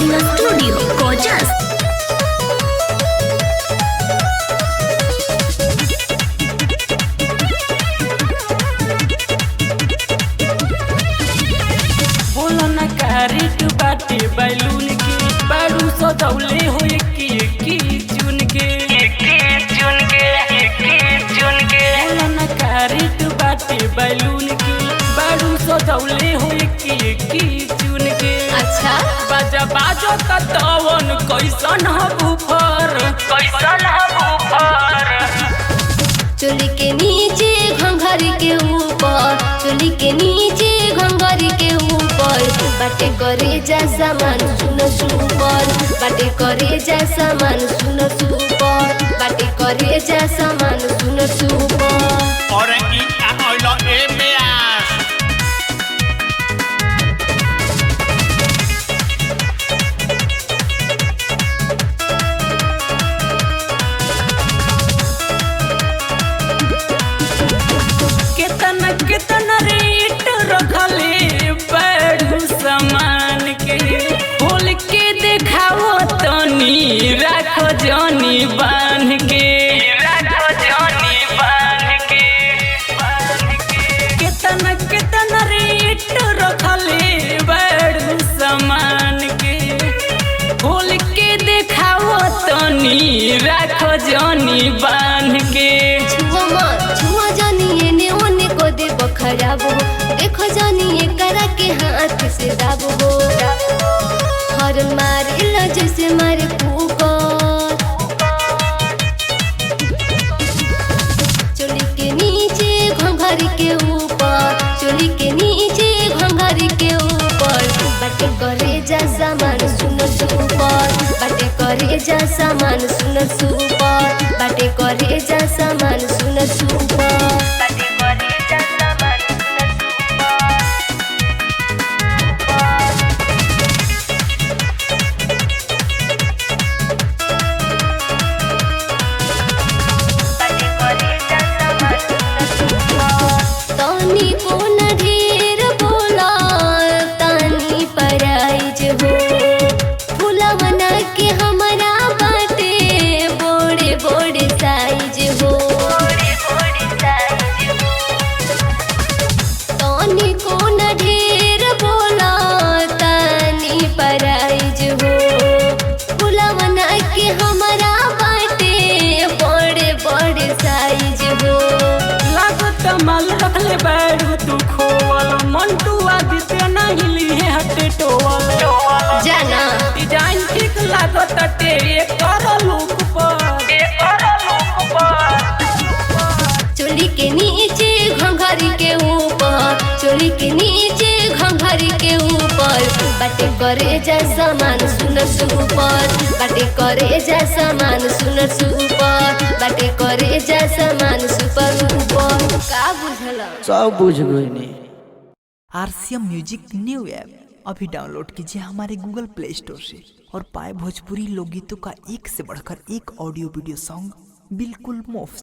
Recording Studio, Gorgeous. बोलो न कारिट बाटे बैलून की बारू सजौले हो की चुन के बोलो न कारिट बाटे बैलून की बारू सजौले हो की चुन के। अच्छा बाजा बाजो तवन कैसन बुफर चोली के नीचे घंघरी के ऊपर, चोली के नीचे घंघरी के ऊपर बाटे करे जा सामान सुनो सुपर, बाटे करे जा सामान सुनो सुपर, बाटे करे जा सामान सुनो सुपर। और ई आइलो ए बेयास कितना रेट रखले बैठू सामान के खोल के देखाओ तनी राखो जानी बांध के कितना रेट रखले बैठू सामान के खोल के देखाओ तनी राखो जानी बांध के। छुआ जानी एने ओने को दे खराब हो, देखो जानी ये करा के हाथ से दाबो हो, हर मारे जैसे मारे कुकर। चोली के नीचे घंघरी के ऊपर, चोली के नीचे घंघरी के ऊपर बाटे करे जा सामान सुनो सुपर, बाटे करे जा सामान सुनो सुपर, बाटे करे जा सामान सुनो सुपर। तानी को न ढेर बोला तानी पराइज हो, फुलवना के हमारा बाटे बोड़े बोड़े साइज हो। तानी को न ढेर बोला तानी पराइज हो, फुलवना के हमारा बाटे बड़े बड़े साइज हो। लागत माल रखले बैठू तू खोवल मंटू आदित्य नहीं लिए हटे टोवल जाना डिजाइन ठीक लागत टे कर लुक पर चोली के नीचे घंघरी के ऊपर, चोली के नीचे घंघरी के ऊपर बाटे करे जा सामान सुनो सुपर, बाटे करे जा सामान सुनो सुपर, बाटे करे जा सामान सुपर ऊपर। का बुझला सब बुझ गई। RCM म्यूजिक न्यू ऐप अभी डाउनलोड कीजिए हमारे गूगल प्ले स्टोर से और पाए भोजपुरी लोकगीतों का एक से बढ़कर एक ऑडियो वीडियो सॉन्ग बिल्कुल मुफ्त।